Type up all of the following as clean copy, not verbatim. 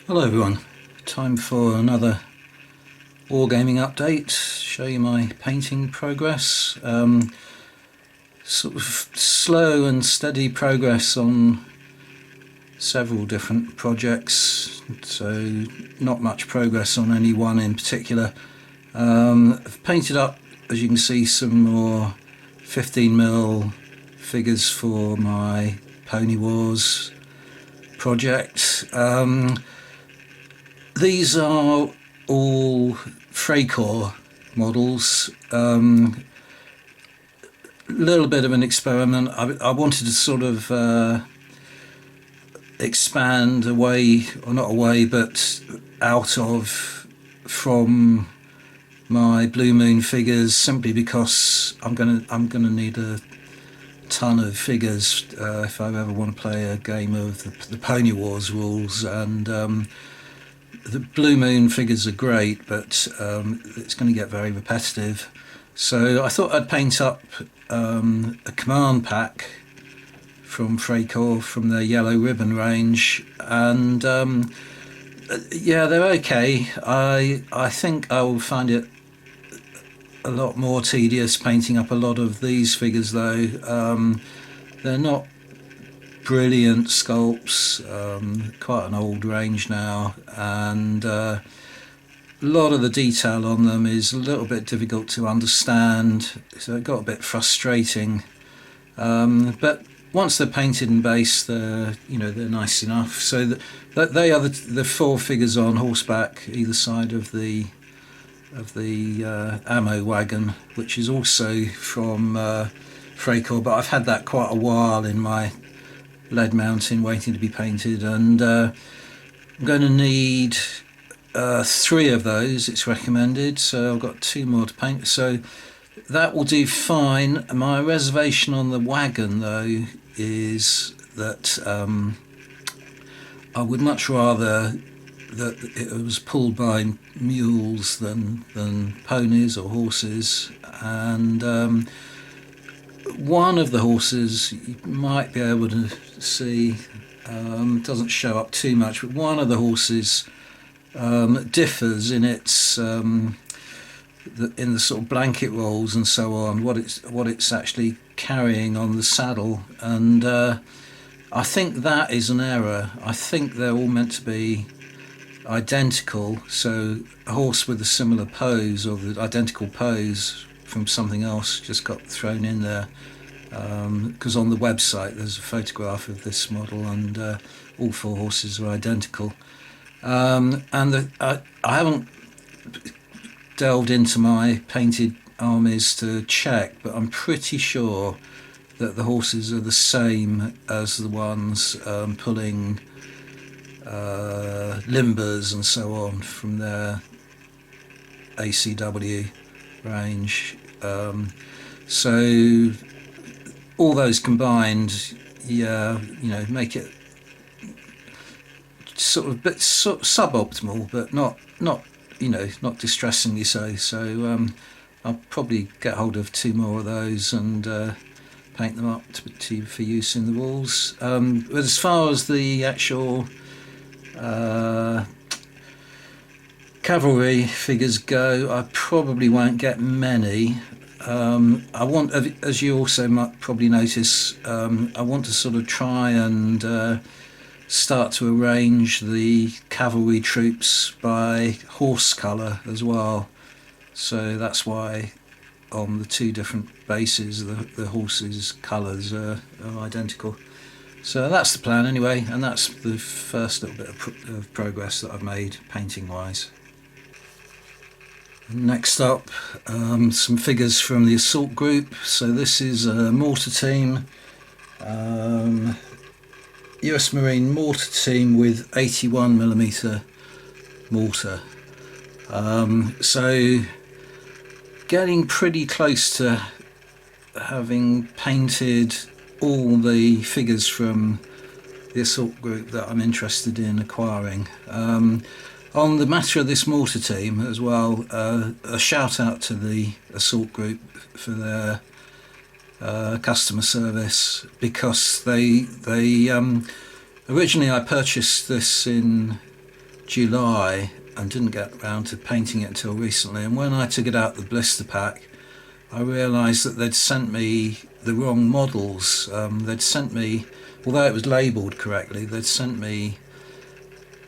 Hello everyone, time for another wargaming update, show you my painting progress. Sort of slow and steady progress on several different projects, so not much progress on any one in particular. I've painted up, as you can see, some more 15mm figures for my Pony Wars project. These are all Freycore models. Little bit of an experiment. I wanted to sort of expand away, or not away, but out of from my Blue Moon figures, simply because I'm gonna need a ton of figures if I ever want to play a game of the Pony Wars rules. And the Blue Moon figures are great, but it's going to get very repetitive. So I thought I'd paint up a command pack from Freycore from their Yellow Ribbon range, and yeah, they're okay. I think I will find it a lot more tedious painting up a lot of these figures, though. They're not brilliant sculpts, quite an old range now, and a lot of the detail on them is a little bit difficult to understand, so it got a bit frustrating. But once they're painted and based, they're nice enough. So they are the four figures on horseback either side of the ammo wagon, which is also from Freycore, but I've had that quite a while in my lead mountain waiting to be painted, and I'm going to need 3 of those, it's recommended, so I've got 2 more to paint, so that will do fine. My reservation on the wagon, though, is that I would much rather that it was pulled by mules than ponies or horses, and one of the horses you might be able to see, doesn't show up too much, but one of the horses differs in its in the sort of blanket rolls and so on, what it's actually carrying on the saddle, and I think that is an error. I think they're all meant to be identical, so a horse with a similar pose or the identical pose from something else just got thrown in there, because on the website there's a photograph of this model, and all 4 horses are identical. And I haven't delved into my painted armies to check, but I'm pretty sure that the horses are the same as the ones pulling limbers and so on from their ACW range. So all those combined, yeah, make it sort of a bit suboptimal, but not distressingly so. So I'll probably get hold of 2 more of those and paint them up for use in the walls. But as far as the actual cavalry figures go, I probably won't get many. I want, as you also might probably notice, I want to sort of try and start to arrange the cavalry troops by horse colour as well. So that's why on the 2 different bases the horses' colours are identical. So that's the plan anyway, and that's the first little bit of progress that I've made painting wise. Next up, some figures from the assault group. So this is a mortar team, US Marine mortar team with 81mm mortar. So getting pretty close to having painted all the figures from the assault group that I'm interested in acquiring. On the matter of this mortar team as well, a shout out to the assault group for their customer service, because they originally I purchased this in July and didn't get around to painting it until recently. And when I took it out the blister pack, I realised that they'd sent me the wrong models. They'd sent me, although it was labelled correctly, they'd sent me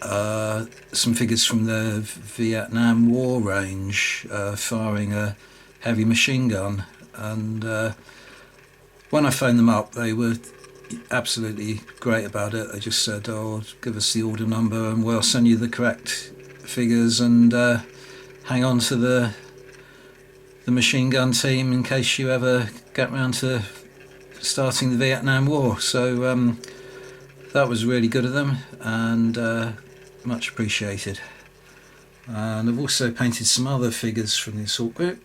some figures from the Vietnam War range firing a heavy machine gun. And when I phoned them up, they were absolutely great about it. They just said, "Oh, give us the order number and we'll send you the correct figures, and hang on to the machine gun team in case you ever get round to starting the Vietnam War." So that was really good of them, and much appreciated. And I've also painted some other figures from the assault group.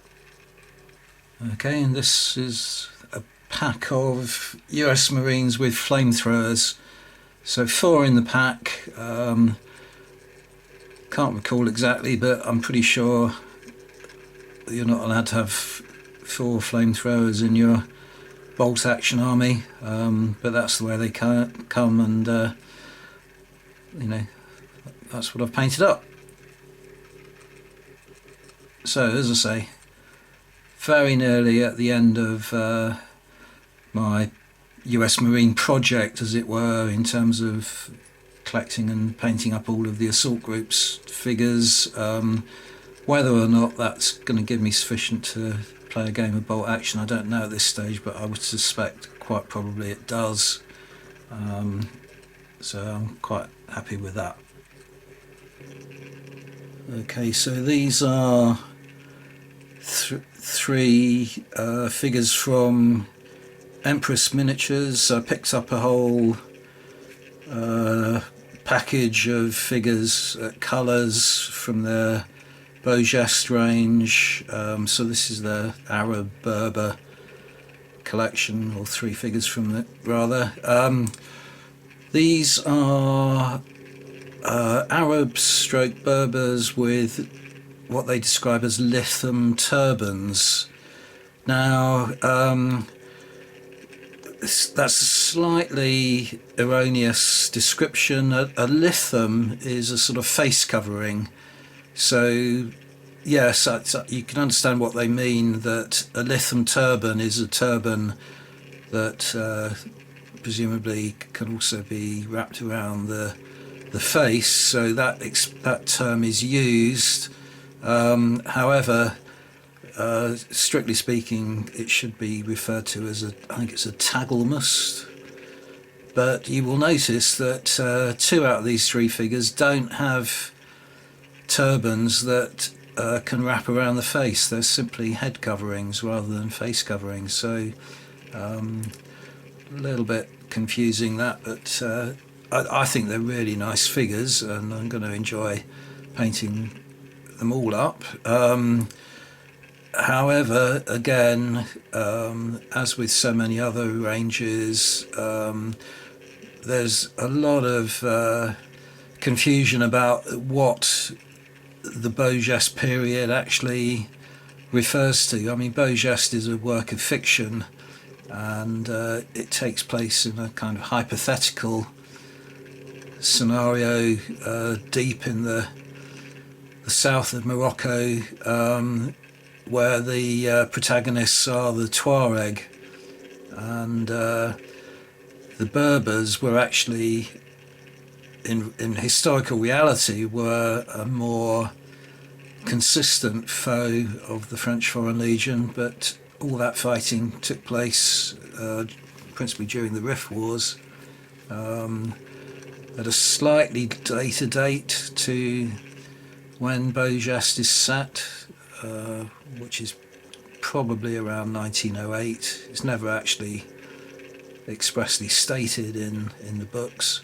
Okay, and this is a pack of US Marines with flamethrowers. So 4 in the pack. Can't recall exactly, but I'm pretty sure you're not allowed to have 4 flamethrowers in your bolt action army, but that's the way they come, and that's what I've painted up. So as I say, very nearly at the end of my US Marine project, as it were, in terms of collecting and painting up all of the assault group's figures. Whether or not that's going to give me sufficient to play a game of bolt action, I don't know at this stage, but I would suspect quite probably it does. So I'm quite happy with that. Okay, so these are 3 figures from Empress Miniatures. I picked up a whole package of figures, colours from their Beaugest range. So this is the Arab Berber collection, or 3 figures from it rather. These are Arab stroke Berbers with what they describe as litham turbans. Now that's a slightly erroneous description. A litham is a sort of face covering. So yes, you can understand what they mean, that a litham turban is a turban that presumably can also be wrapped around the face, so that term is used. However, strictly speaking, it should be referred to as I think it's a tagelmus. But you will notice that 2 out of these 3 figures don't have turbans that can wrap around the face. They're simply head coverings rather than face coverings. So a little bit confusing that, but I think they're really nice figures, and I'm going to enjoy painting them all up. However, again, as with so many other ranges, there's a lot of confusion about what the Beaugest period actually refers to. I mean, Beaugest is a work of fiction, and it takes place in a kind of hypothetical scenario deep in the south of Morocco, where the protagonists are the Tuareg, and the Berbers were actually, in historical reality, were a more consistent foe of the French Foreign Legion, but all that fighting took place principally during the Rif Wars, at a slightly later date to when Beaugest is set, which is probably around 1908. It's never actually expressly stated in the books.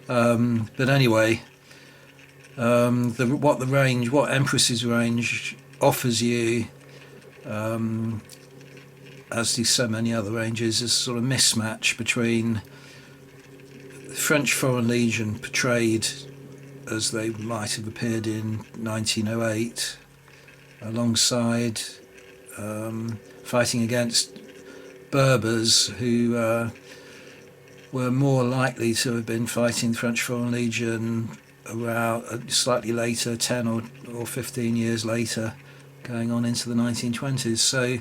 But anyway, what Empress's range offers you, as do so many other ranges, is a sort of mismatch between the French Foreign Legion portrayed as they might have appeared in 1908, alongside fighting against Berbers who were more likely to have been fighting the French Foreign Legion around slightly later, 10 or 15 years later, going on into the 1920s. So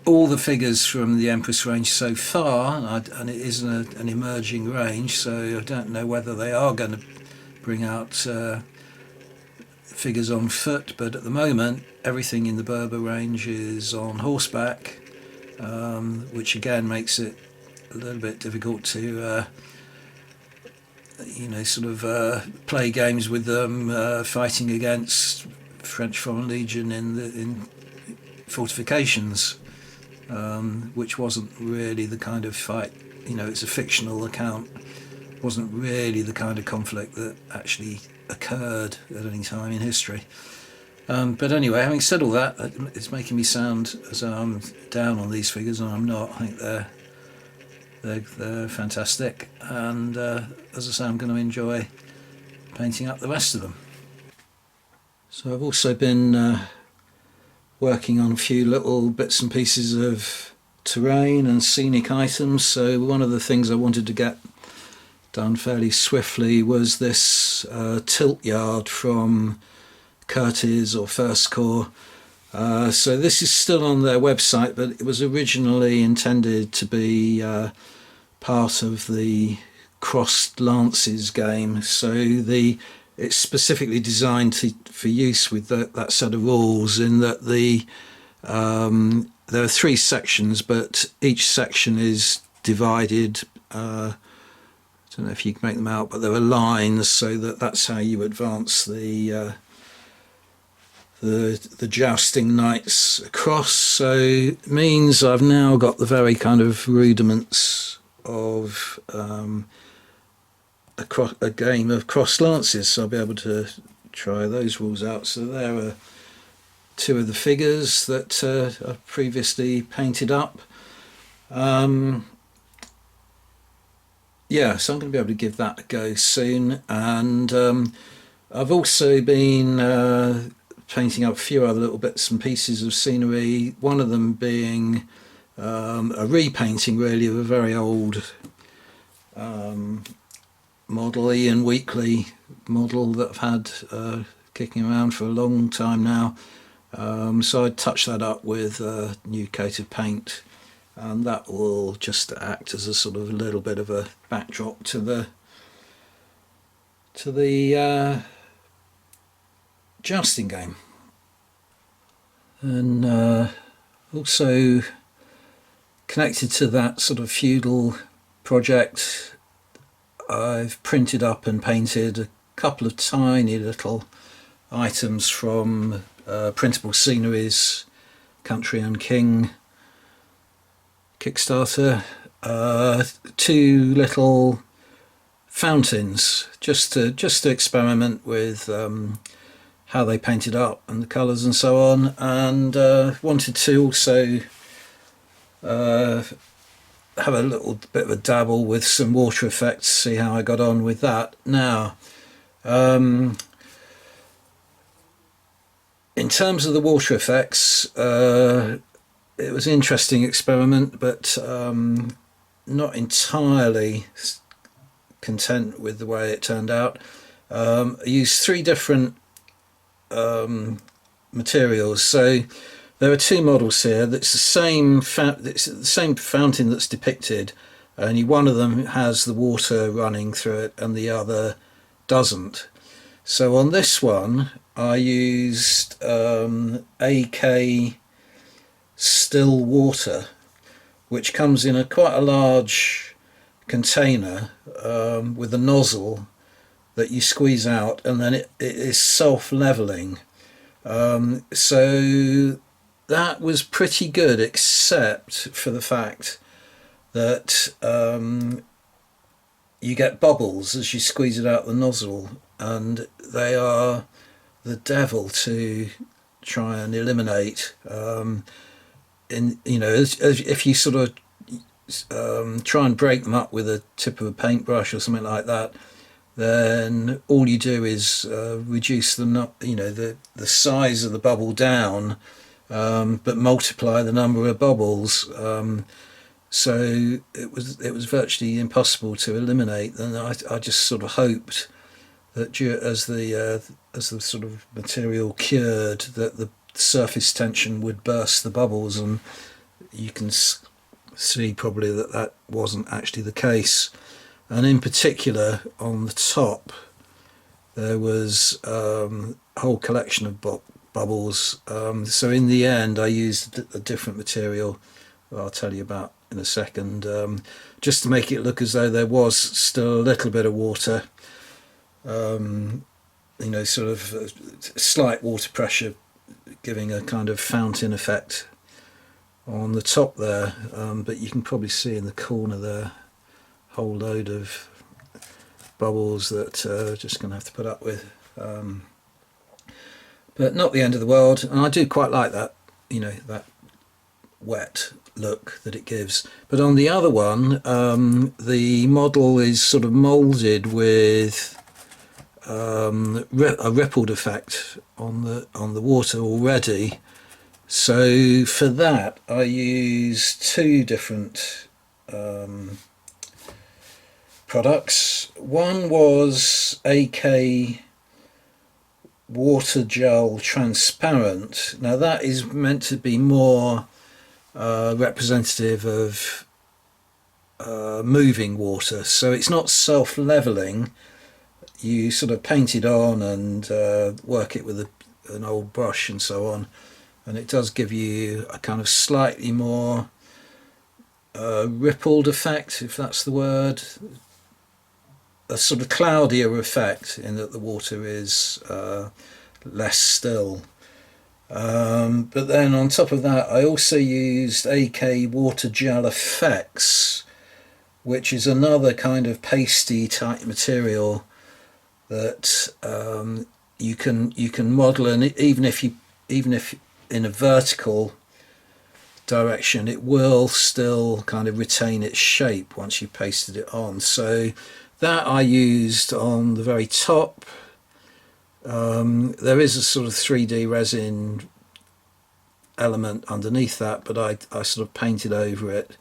all the figures from the Empress range so far, and it is an emerging range, so I don't know whether they are going to bring out figures on foot, but at the moment everything in the Berber range is on horseback, which again makes it a little bit difficult to play games with them, fighting against French Foreign Legion in fortifications, which wasn't really the kind of fight. It's a fictional account, wasn't really the kind of conflict that actually occurred at any time in history. But anyway, having said all that, it's making me sound as though I'm down on these figures, and I'm not. I think they're fantastic, and as I say, I'm going to enjoy painting up the rest of them. So I've also been working on a few little bits and pieces of terrain and scenic items. So one of the things I wanted to get done fairly swiftly was this tilt yard from Curtis or First Corps. So this is still on their website, but it was originally intended to be part of the Crossed Lances game. So it's specifically designed for use with that set of rules, in that there are 3 sections, but each section is divided. I don't know if you can make them out, but there are lines, so that's how you advance the jousting knights across. So it means I've now got the very kind of rudiments of a game of cross lances, so I'll be able to try those rules out. So there are 2 of the figures that I've previously painted up. Yeah, so I'm going to be able to give that a go soon. And I've also been painting up a few other little bits and pieces of scenery, one of them being a repainting really of a very old model, Ian Weekly model that I've had kicking around for a long time now. So I touched that up with a new coat of paint, and that will just act as a sort of a little bit of a backdrop to the jousting game. And also connected to that sort of feudal project, I've printed up and painted a couple of tiny little items from Printable Sceneries Country and King Kickstarter. 2 little fountains, just to experiment with how they painted up and the colours and so on, and wanted to also have a little bit of a dabble with some water effects, see how I got on with that. Now, in terms of the water effects, it was an interesting experiment, but not entirely content with the way it turned out. I used 3 different materials. So there are 2 models here. That's the same fountain that's depicted, only one of them has the water running through it and the other doesn't. So on this one I used AK still water, which comes in quite a large container with a nozzle that you squeeze out, and then it is self-leveling. So that was pretty good, except for the fact that you get bubbles as you squeeze it out the nozzle, and they are the devil to try and eliminate. If you sort of try and break them up with a tip of a paintbrush or something like that, then all you do is reduce the size of the bubble down, but multiply the number of bubbles. so it was virtually impossible to eliminate. And I just sort of hoped that as the sort of material cured, that the surface tension would burst the bubbles, and you can see probably that that wasn't actually the case. And in particular on the top there was a whole collection of bubbles. So in the end I used a different material that I'll tell you about in a second, just to make it look as though there was still a little bit of water, sort of slight water pressure, giving a kind of fountain effect on the top there. But you can probably see in the corner there a whole load of bubbles that just going to have to put up with, but not the end of the world. And I do quite like that, that wet look that it gives. But on the other one, the model is sort of moulded with a rippled effect on the water already. So for that I used two different products. One was AK Water Gel Transparent. Now that is meant to be more representative of moving water, so it's not self-leveling. You sort of paint it on and work it with an old brush and so on, and it does give you a kind of slightly more rippled effect, if that's the word, a sort of cloudier effect, in that the water is less still. But then on top of that I also used AK Water Gel Effects, which is another kind of pasty type material that you can model, and even if in a vertical direction, it will still kind of retain its shape once you've pasted it on. So that I used on the very top. There is a sort of 3D resin element underneath that, but I sort of painted over it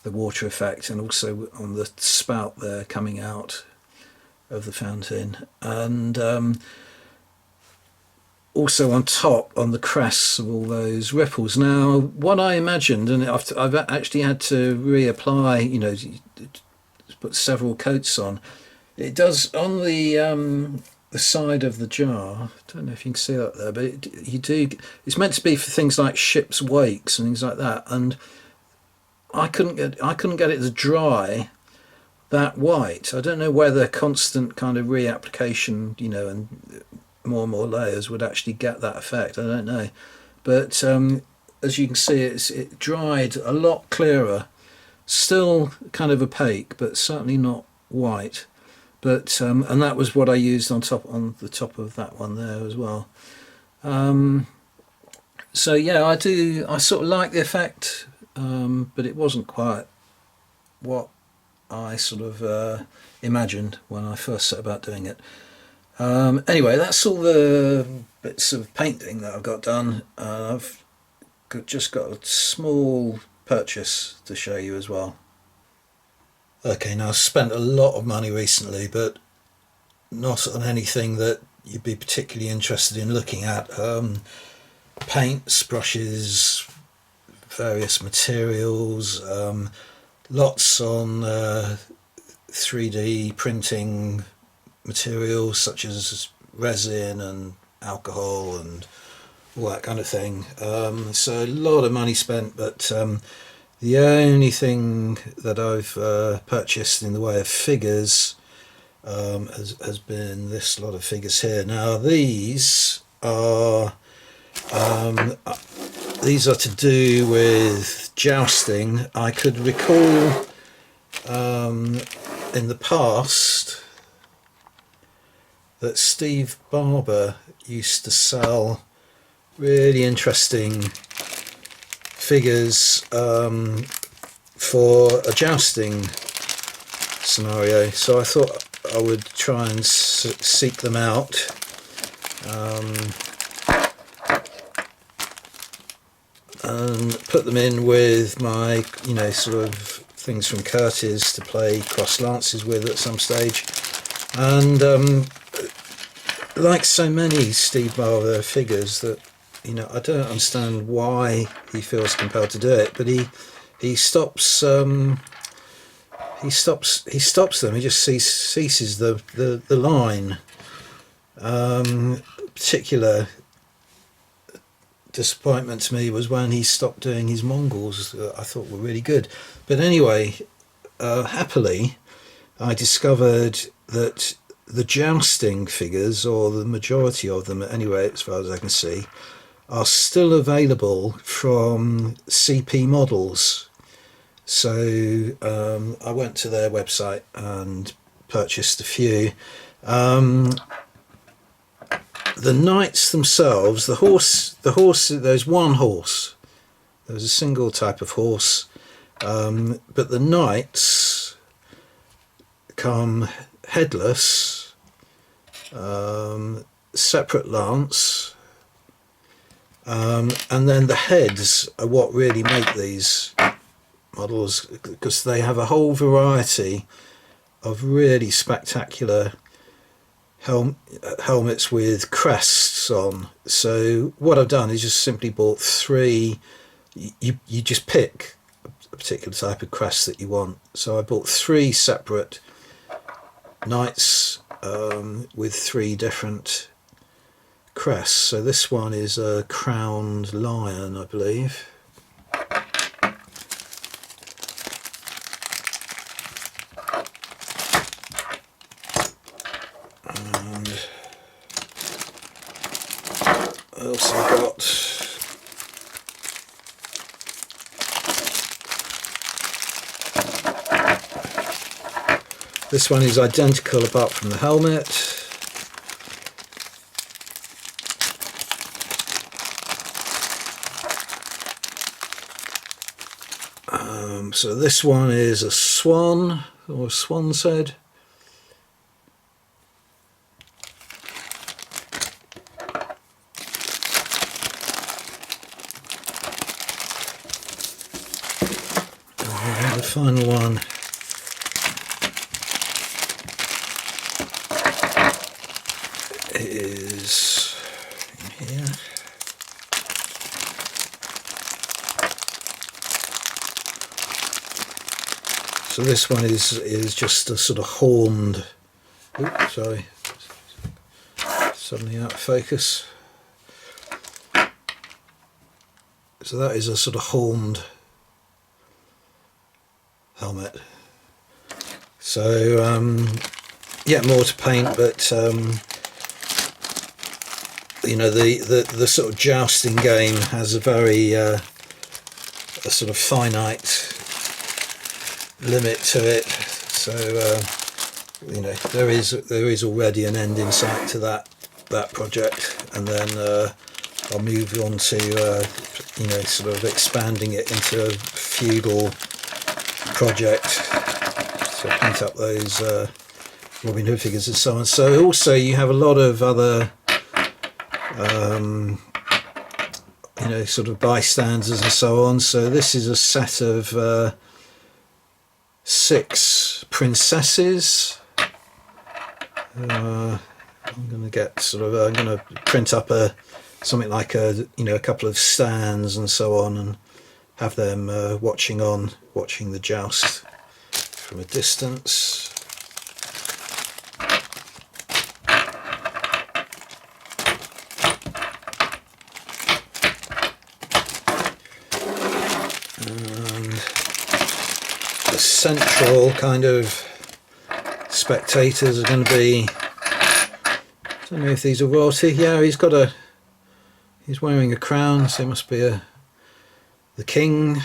the water effect, and also on the spout there coming out of the fountain, and also on top on the crests of all those ripples. Now what I imagined, and I've actually had to reapply, put several coats on. It does on the side of the jar. I don't know if you can see that there, but it's meant to be for things like ships' wakes and things like that, and I couldn't get it to dry that white. I don't know whether constant kind of reapplication, and more layers would actually get that effect. I don't know, but as you can see, it dried a lot clearer, still kind of opaque, but certainly not white. But and that was what I used on the top of that one there as well. So yeah, I sort of like the effect, but it wasn't quite what I sort of imagined when I first set about doing it. Anyway, that's all the bits of painting that I've got done. I've just got a small purchase to show you as well. Okay, now I've spent a lot of money recently, but not on anything that you'd be particularly interested in looking at. Paints, brushes, various materials, lots on 3D printing materials such as resin and alcohol and all that kind of thing. So a lot of money spent, but the only thing that I've purchased in the way of figures has been this lot of figures here. Now these are to do with jousting. I could recall in the past that Steve Barber used to sell really interesting figures for a jousting scenario, so I thought I would try and seek them out. and put them in with my, you know, sort of things from Curtis to play cross lances with at some stage. And like so many Steve Barber figures, that, you know, I don't understand why he feels compelled to do it, but he stops them. He just ceases the line. Particular disappointment to me was when he stopped doing his Mongols, that I thought were really good. But anyway, happily, I discovered that the jousting figures, or the majority of them anyway, as far as I can see, are still available from CP Models. So I went to their website and purchased a few. The knights themselves, the horse, there's one horse. There's a single type of horse, but the knights come headless, separate lance, and then the heads are what really make these models, because they have a whole variety of really spectacular helmets with crests on. So what I've done is just simply bought three. You just pick a particular type of crest that you want. So I bought three separate knights with three different crests. So this one is a crowned lion, I believe. I also got this one, is identical apart from the helmet. So this one is a swan, or a swan's head. The final one is in here. So this one is just a sort of horned. Oops, sorry, suddenly out of focus. So that is a sort of horned helmet. So yeah, more to paint, but you know, the sort of jousting game has a very a sort of finite limit to it. So you know, there is already an end in sight to that project, and then I'll move on to you know, sort of expanding it into a feudal project. So paint up those Robin Hood figures and so on. So also you have a lot of other you know, sort of bystanders and so on. So this is a set of 6 princesses. I'm going to get sort of I'm going to print up something like a couple of stands and so on, and have them watching the joust from a distance. And the central kind of spectators are going to be, I don't know if these are royalty. Yeah, he's wearing a crown, so it must be the king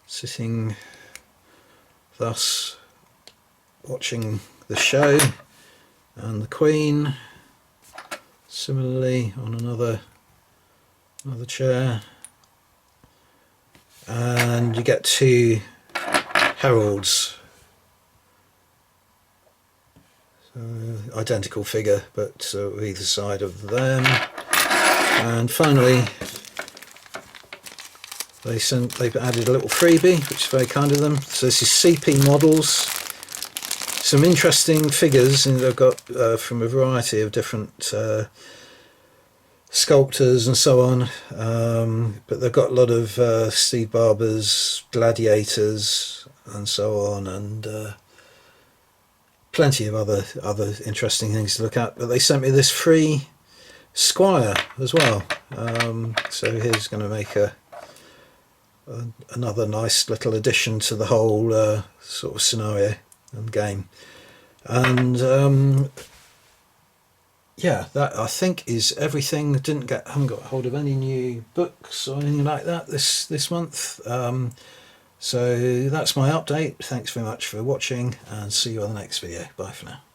sitting thus watching the show, and the queen similarly on another chair, and you get 2 heralds, so identical figure but either side of them. And finally they've added a little freebie, which is very kind of them. So this is CP models, some interesting figures, and they've got from a variety of different sculptors and so on, but they've got a lot of Steve Barber's gladiators and so on, and plenty of other interesting things to look at. But they sent me this free Squire as well, so here's going to make another nice little addition to the whole sort of scenario and game. And yeah, that I think is everything. Haven't got hold of any new books or anything like that this month. So that's my update. Thanks very much for watching, and see you on the next video. Bye for now.